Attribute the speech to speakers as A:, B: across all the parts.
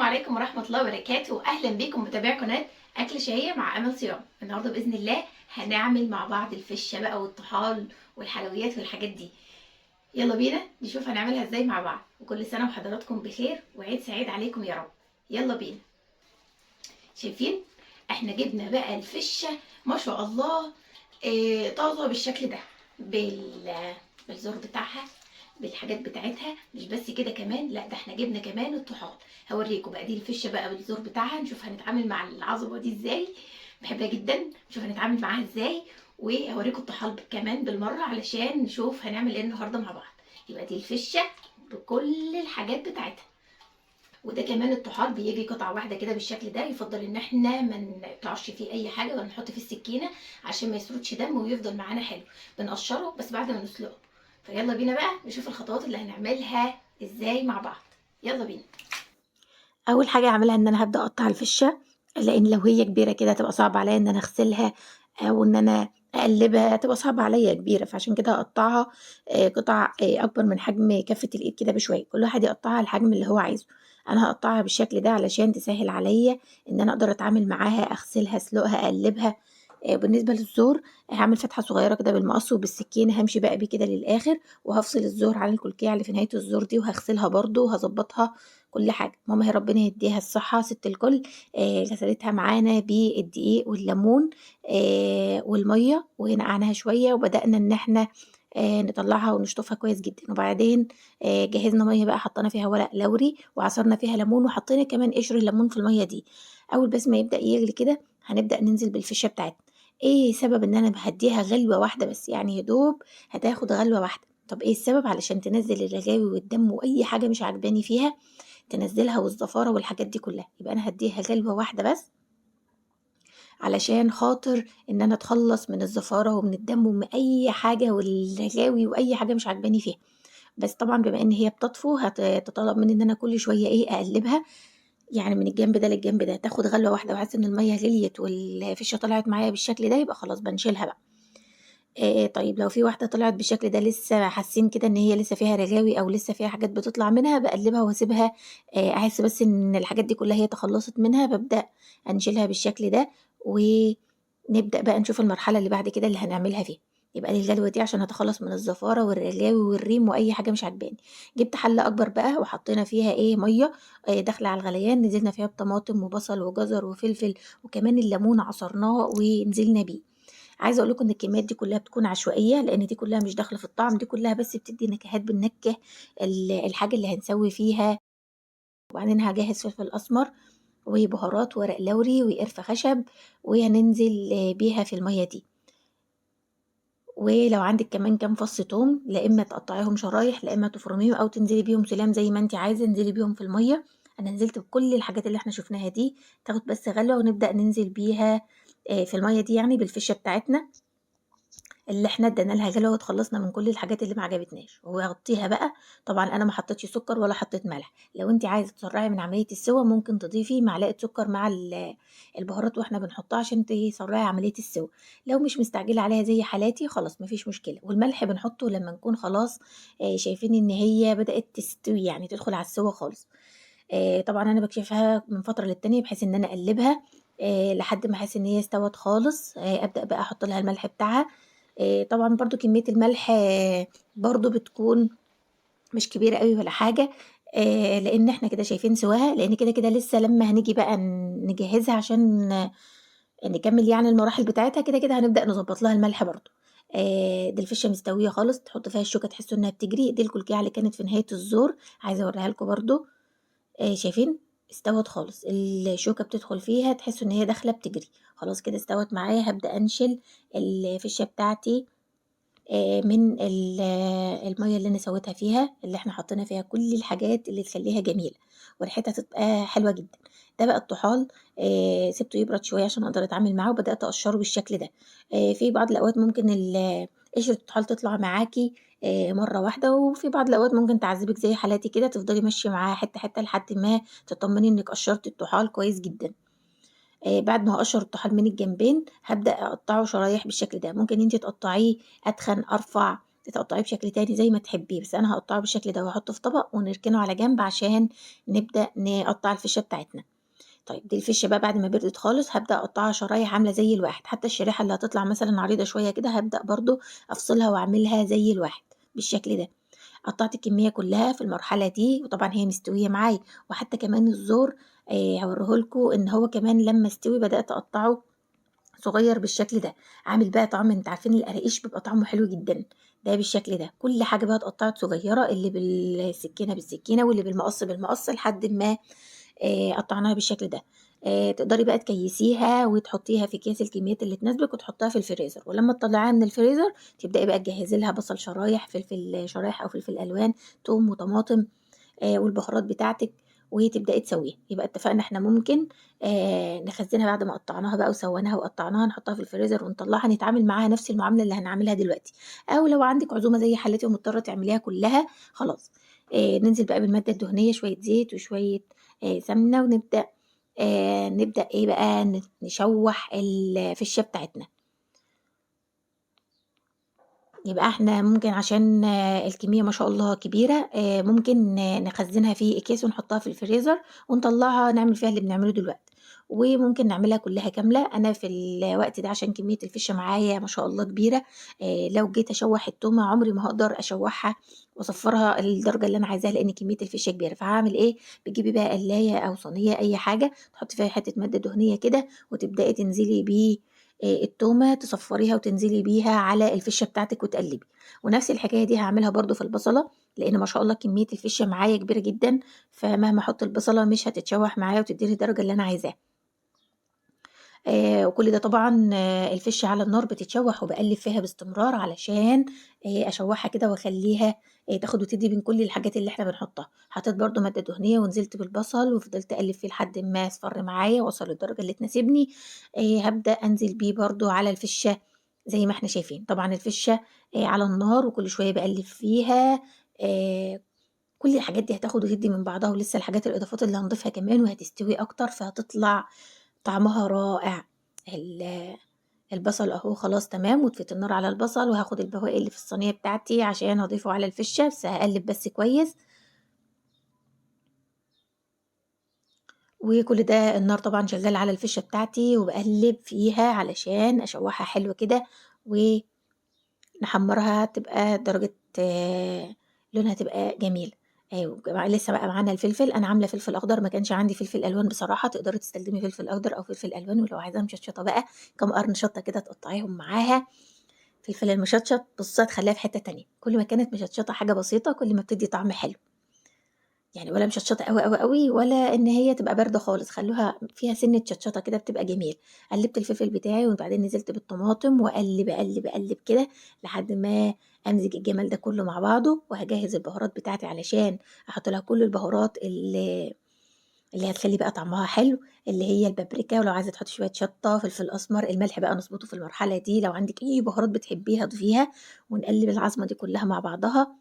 A: السلام عليكم ورحمة الله وبركاته. أهلا بكم متابعي قناة أكل شهية مع أمل صيام. النهاردة بإذن الله هنعمل مع بعض الفشة بقى والطحال والحلويات والحاجات دي. يلا بينا نشوف هنعملها ازاي مع بعض، وكل سنة وحضراتكم بخير وعيد سعيد عليكم يا رب. يلا بينا. شايفين احنا جبنا بقى الفشة ما شاء الله طازة بالشكل ده، بالزور بتاعها، بالحاجات بتاعتها. مش بس كده كمان، لا ده احنا جبنا كمان الطحال. هوريكم بقى دي الفشه بقى بالزور بتاعها، نشوف هنتعامل مع العظمه دي ازاي. بحبها جدا، نشوف هنتعامل معاها ازاي. وهوريكم الطحال كمان بالمره علشان نشوف هنعمل ايه النهارده مع بعض. يبقى دي الفشه بكل الحاجات بتاعتها، وده كمان الطحال بيجي قطعه واحده كده بالشكل ده. يفضل ان احنا ما نقطعش فيه اي حاجه ولا نحط فيه السكينه عشان ما يسردش دم ويفضل معانا حلو. بنقشره بس بعد ما نسلقه. فيلا بينا بقى نشوف الخطوات اللي هنعملها ازاي مع بعض. يلا بينا. اول حاجه هعملها ان انا هبدا اقطع الفشه، لان لو هي كبيره كده هتبقى صعب عليا ان انا اغسلها او ان انا اقلبها، هتبقى صعبه عليا كبيره. فعشان كده هقطعها قطع اكبر من حجم كفه الايد كده بشويه. كل واحد يقطعها الحجم اللي هو عايزه. انا هقطعها بالشكل ده علشان تسهل عليا ان انا اقدر اتعامل معاها، اغسلها، اسلقها، اقلبها. بالنسبه للزور هعمل فتحه صغيره كده بالمقص وبالسكينه، همشي بقى بيه كده للاخر، وهفصل الزور عن الكلكيه اللي في نهايه الزور دي، وهغسلها برده وهظبطها. كل حاجه ماما هي ربنا يديها الصحه ست الكل غسلتها معانا بالدقيق والليمون والميه، ونقعناها شويه وبدانا ان احنا نطلعها ونشطفها كويس جدا. وبعدين جهزنا ميه بقى، حطينا فيها ورق لوري وعصرنا فيها ليمون، وحطينا كمان قشر الليمون في الميه دي. اول بس ما يبدا يغلي كده هنبدا ننزل بالفشه بتاعتنا. ايه سبب ان انا بهديها غلوه واحده بس؟ يعني يا دوب هتاخد غلوه واحده. طب ايه السبب؟ علشان تنزل الرغاوي والدم واي حاجه مش عجباني فيها، تنزلها، والزفاره والحاجات دي كلها. يبقى انا هديها غلوه واحده بس علشان خاطر ان انا اتخلص من الزفاره ومن الدم ومن اي حاجه والرغاوي واي حاجه مش عجباني فيها. بس طبعا بما ان هي بتطفو هتتطلب مني ان انا كل شويه اقلبها، يعني من الجنب ده للجنب ده، تاخد غلوه واحده وحاسه ان الميه غليت والفشه طلعت معايا بالشكل ده، يبقى خلاص بنشيلها بقى. طيب لو في واحده طلعت بالشكل ده لسه حاسين كده ان هي لسه فيها رغاوي او لسه فيها حاجات بتطلع منها، بقلبها واسيبها احس بس ان الحاجات دي كلها هي تخلصت منها، ببدا انشيلها بالشكل ده. ونبدا بقى نشوف المرحله اللي بعد كده اللي هنعملها فيها. يبقى لي الغلوه دي عشان اتخلص من الزفاره والرغاوي والريم واي حاجه مش عجباني. جبت حله اكبر بقى وحطينا فيها ميه داخله على الغليان، نزلنا فيها بطماطم وبصل وجزر وفلفل، وكمان الليمون عصرناه ونزلنا بيه. عايزه اقول لكم ان الكميات دي كلها بتكون عشوائيه، لان دي كلها مش داخله في الطعم، دي كلها بس بتدي نكهات، بالنكه الحاجه اللي هنسوي فيها. وبعدين هجهز فلفل اسمر وبهارات ورق لوري وقرفه خشب، وهننزل بيها في الميه دي. ولو عندك كمان كام فص توم، لا اما تقطعيهم شرايح لا اما تفرميهم او تنزلي بيهم سلام زي ما انت عايزه، انزلي بيهم في الميه. انا نزلت بكل الحاجات اللي احنا شفناها دي، تاخد بس غلوه ونبدا ننزل بيها في الميه دي، يعني بالفشه بتاعتنا اللي احنا ادينا لها غلوه وتخلصنا من كل الحاجات اللي ما عجبتناش. وغطيها بقى. طبعا انا ما حطيتش سكر ولا حطيت ملح. لو انت عايزه تسرعي من عمليه السوى ممكن تضيفي معلقه سكر مع البهارات واحنا بنحطها عشان تسرعي عمليه السوى. لو مش مستعجله عليها زي حالاتي خلاص مفيش مشكله. والملح بنحطه لما نكون خلاص شايفين ان هي بدات تستوي، يعني تدخل على السوى خالص. طبعا انا بكشفها من فتره للتانيه بحيث ان انا اقلبها لحد ما احس ان هي استوت خالص. ابدا بقى احط لها الملح بتاعها. طبعا برضو كمية الملح برضو بتكون مش كبيرة قوي ولا حاجة، لان احنا كده شايفين سواها، لان كده كده لسه لما هنيجي بقى نجهزها عشان نكمل يعني المراحل بتاعتها، كده كده هنبدأ نظبط لها الملح برضو. دي الفشة مستوية خالص، تحط فيها الشوكة تحسوا انها بتجري. دي الكلكية اللي كانت في نهاية الزور، عايزة اوريها لكم برضو. شايفين استوت خالص، الشوكة بتدخل فيها تحسوا ان هي داخلة بتجري. خلاص كده استوت معايا، هبدأ انشل الفشة بتاعتي من المية اللي انا سويتها فيها، اللي احنا حطينا فيها كل الحاجات اللي تخليها جميلة وريحتها تبقى حلوة جدا. ده بقى الطحال. سبته يبرد شوية عشان اقدر اتعامل معاه، وبدأت اقشره بالشكل ده. في بعض الاوقات ممكن قشرة الطحال تطلع معاكي مرة واحدة، وفي بعض الاوقات ممكن تعذبك زي حالاتي كده، تفضلي ماشية معاها حتة حتة لحد ما تطمني انك قشرتي الطحال كويس جدا. بعد ما هقشر الطحال من الجنبين هبدأ اقطعه شرايح بالشكل ده. ممكن انتي تقطعيه اتخن ارفع تقطعيه بشكل تاني زي ما تحبيه، بس انا هقطعه بالشكل ده وهحطه في طبق ونركنه على جنب عشان نبدأ نقطع الفشة بتاعتنا. طيب دي الفشة بقى بعد ما بردت خالص هبدأ اقطعها شرايح عاملة زي الواحد، حتى الشريحة اللي هتطلع مثلا عريضة شوية كده هبدأ برضو افصلها واعملها زي الواحد بالشكل ده. قطعت الكمية كلها في المرحلة دي، وطبعا هي مستوية معايا. وحتى كمان الزور هوريهولكوا ان هو كمان لما استوي بدأت اقطعه صغير بالشكل ده، عامل بقى طعم. انت عارفين القراقيش بيبقى طعمه حلو جدا، ده بالشكل ده. كل حاجة بقى اتقطعت صغيرة، اللي بالسكينة بالسكينة واللي بالمقص بالمقص لحد ما قطعناها بالشكل ده. تقدري بقى تكيسيها وتحطيها في اكياس الكميات اللي تناسبك وتحطها في الفريزر، ولما تطلعيها من الفريزر تبدأي بقى تجهزي لها بصل شرايح، فلفل شرايح او فلفل الوان، توم وطماطم، والبهارات بتاعتك، وتبدأي تسويها. يبقى اتفقنا احنا ممكن نخزنها بعد ما قطعناها بقى وسويناها وقطعناها، نحطها في الفريزر ونطلعها نتعامل معاها نفس المعاملة اللي هنعملها دلوقتي. او لو عندك عزومة زي حالتي ومضطرة تعمليها كلها، خلاص ننزل بقى بالمادة الدهنية، شوية زيت وشوية سمنة، ونبدأ نبدأ ايه بقى نشوح الفشة بتاعتنا. يبقى احنا ممكن عشان الكمية ما شاء الله كبيرة، ممكن نخزنها في اكياس ونحطها في الفريزر ونطلعها نعمل فيها اللي بنعمله دلوقتي، وممكن نعملها كلها كاملة. انا في الوقت ده عشان كمية الفشة معايا ما شاء الله كبيرة، لو جيت اشوح التومة عمري ما هقدر اشوحها واصفرها الدرجة اللي انا عايزاها، لان كمية الفشة كبيرة. فهعمل ايه؟ بتجيبي بقى قلاية او صينية اي حاجة تحطي فيها حتة مادة دهنية كده، وتبدأي تنزلي بيه التومة، تصفريها وتنزلي بيها على الفشة بتاعتك وتقلبي. ونفس الحكاية دي هعملها برضو في البصلة، لان ما شاء الله كمية الفشة معايا كبيرة جدا، فمهما احط البصلة مش هتتشوح معايا وتديني الدرجة اللي انا عايزاها. وكل ده طبعا الفشة على النار بتتشوح، وبقلب فيها باستمرار علشان اشوحها كده واخليها تاخد وتدي بين كل الحاجات اللي احنا بنحطها. حطيت برضو مادة دهنية ونزلت بالبصل وفضلت اقلب فيه لحد ما اصفر معايا وصل للدرجة اللي تناسبني. هبدأ انزل بيه برضو على الفشة زي ما احنا شايفين. طبعا الفشة على النار وكل شوية بقلب فيها. كل الحاجات دي هتاخد وتدي من بعضها، ولسه الحاجات الاضافات اللي هنضيفها كمان وهتستوي اكتر، فهتطلع طعمها رائع. البصل اهو خلاص تمام، وطفيت النار على البصل، وهاخد البواقي اللي في الصينيه بتاعتي عشان اضيفه على الفشه، بس هقلب بس كويس. وكل ده النار طبعا شغاله على الفشه بتاعتي وبقلب فيها علشان اشوحها حلو كده ونحمرها تبقى درجه لونها تبقى جميل. ايوه لسه بقى معانا الفلفل. انا عامله فلفل اخضر، ما كانش عندي فلفل الوان بصراحه. تقدري تستخدمي فلفل اخضر او فلفل الوان، ولو عايزاها مشطشطه بقى كام قرن شطه كده تقطعيهم معاها. فلفل المشطشط بصي هتخليها في حته تانية، كل ما كانت مشطشطه حاجه بسيطه كل ما بتدي طعم حلو. يعني ولا مشطشطه قوي قوي قوي ولا ان هي تبقى بارده خالص، خلوها فيها سنه شطشطه كده بتبقى جميل. قلبت الفلفل بتاعي وبعدين نزلت بالطماطم واقلب اقلب اقلب كده لحد ما امزج الجمال ده كله مع بعضه. وهجهز البهارات بتاعتي علشان احط لها كل البهارات اللي هتخلي بقى طعمها حلو، اللي هي البابريكا، ولو عايزه تحطي شويه شطه، فلفل اسمر، الملح بقى نظبطه في المرحله دي. لو عندك اي بهارات بتحبيها ضيفيها، ونقلب العظمه دي كلها مع بعضها.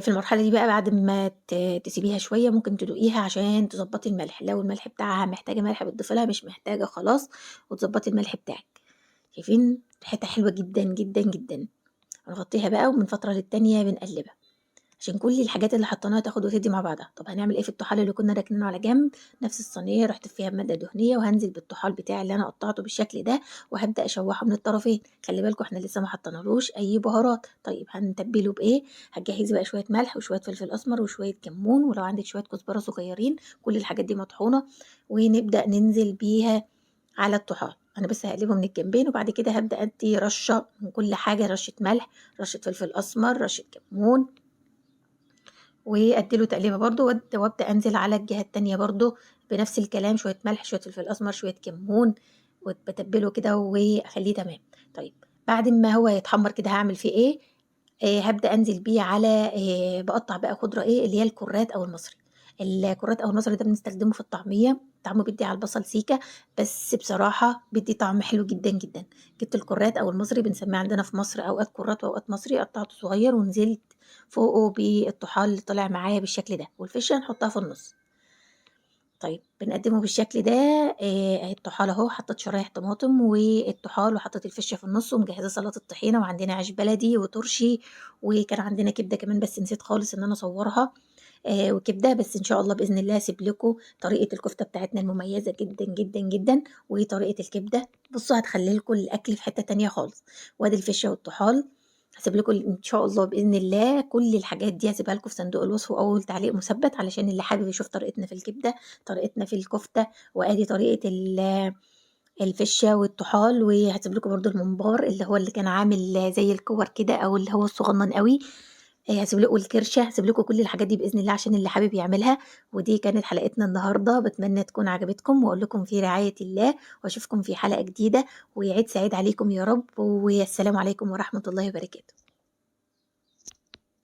A: في المرحلة دي بقى بعد ما تسيبيها شوية ممكن تدوقيها عشان تظبطي الملح. لو الملح بتاعها محتاجة ملح بتضيفي لها، مش محتاجة خلاص وتظبطي الملح بتاعك. شايفين ريحتها حلوة جدا جدا جدا. هنغطيها بقى ومن فترة للتانية بنقلبها عشان كل الحاجات اللي حطيناها تاخد وتدي مع بعضها. طب هنعمل ايه في الطحال اللي كنا راكنينه على جنب؟ نفس الصينيه رحت فيها بماده دهنيه، وهنزل بالطحال بتاعي اللي انا قطعته بالشكل ده، وهبدا اشوحه من الطرفين. خلي بالكم احنا لسه ما حطينالوش اي بهارات. طيب هنتبله بايه؟ هتجهزي بقى شويه ملح وشويه فلفل اسمر وشويه كمون، ولو عندك شويه كزبره صغيرين، كل الحاجات دي مطحونه، ونبدا ننزل بيها على الطحال. انا بس هقلبه من الجنبين، وبعد كده هبدا ادي رشه من كل حاجه، رشه ملح، رشه فلفل اسمر، رشه كمون، وأدّي له تقليبة برضه، وأبدأ أنزل على الجهة التانية برضه بنفس الكلام، شوية ملح، شوية فلفل أسمر، شوية كمون، وباتبّله كده وأخلّيه تمام. طيب بعد ما هو يتحمّر كده هاعمل فيه إيه؟ هابدأ أنزل بيه على باقطّع بقى خضرة إيه، اللي هي الكُرّات أو المصري. الكُرّات أو المصري ده بنستخدمه في الطعمية، طعمه بيدّي على البصل سيكة، بس بصراحة بيدّي طعم حلو جدًا، جدًا. جِبت الكُرّات أو المصري بنسميه عندنا في مصر أوقات كُرّات وأوقات مصري، قطّعته صغيّر ونزلت فوقه بالطحال اللي طلع معايا بالشكل ده، والفِشّة نحطها في النُص. طيب بنقدّمه بالشكل ده. أهي الطحال أهو، حطيت شرايح طماطم والطحال وحطيت الفشة في النُص ومجهّزة سلطة طحينة وعندنا عيش بلدي وترشي، وكان عندنا كبدة كمان بس نسيت خالص إن أنا أصوّرها. وكبدة، بس إن شاء الله بإذن الله هاسيب لكم طريقة الكفتة بتاعتنا المميزة جدًا، جدًا، جدًا، وطريقة الكبدة. بُصّوا هتخلّي لكم الأكل في حتّة تانية خالص. وادي الفشة والطحال، هاسيب لكم إن شاء الله بإذن الله كل الحاجات دي هاسيبها لكم في صندوق الوصف وأول تعليق مثبت، علشان اللي حابب يشوف طريقتنا في الكبدة، طريقتنا في الكفتة، وآدي طريقة الفشة والطحال، وهاسيب لكم برضه الممبار اللي هو اللي كان عامل زي الكِوَر كده أو اللي هو الصغنّن أوي. هاسيب لكم الكرشة، هاسيب لكم كل الحاجات دي بإذن الله عشان اللي حابب يعملها. ودي كانت حلقتنا النهارده، باتمنى تكون عجبتكم وأقول لكم في رعاية الله، وأشوفكم في حلقة جديدة، وعيد سعيد عليكم يا رب، والسلام عليكم ورحمة الله وبركاته.